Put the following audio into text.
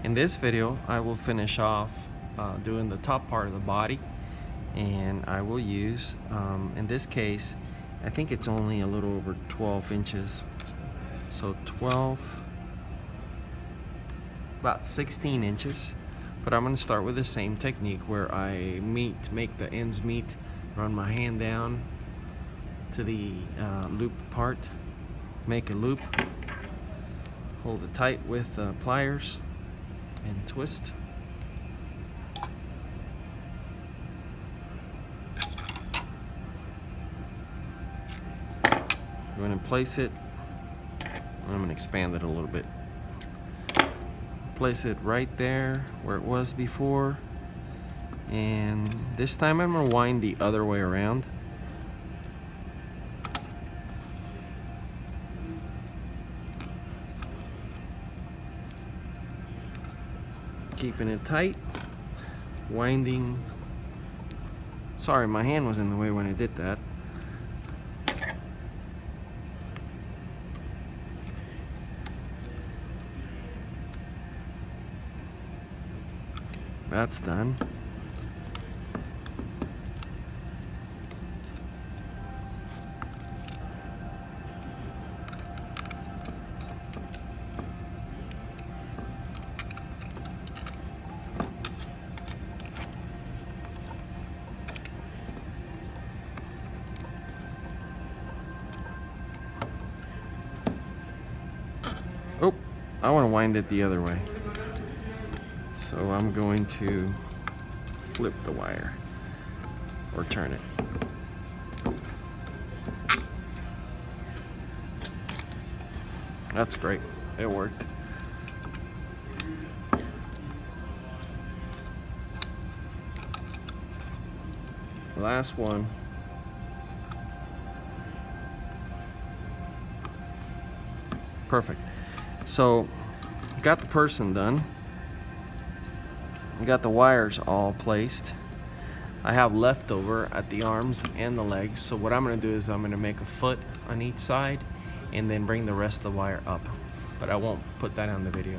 In this video, I will finish off doing the top part of the body, and I will use, in this case, I think it's only a little over 12 inches. So 12, about 16 inches. But I'm going to start with the same technique where I make the ends meet, run my hand down to the loop part, make a loop, hold it tight with pliers, and twist. I'm going to place it, I'm going to expand it a little bit. Place it right there where it was before, and this time I'm going to wind the other way around. Keeping it tight, winding. Sorry, my hand was in the way when I did that. That's done. Oh, I want to wind it the other way. So I'm going to flip the wire, or turn it. That's great, it worked. Last one. Perfect. So, got the person done. We got the wires all placed. I have leftover at the arms and the legs, so what I'm going to do is I'm going to make a foot on each side and then bring the rest of the wire up, but I won't put that on the video.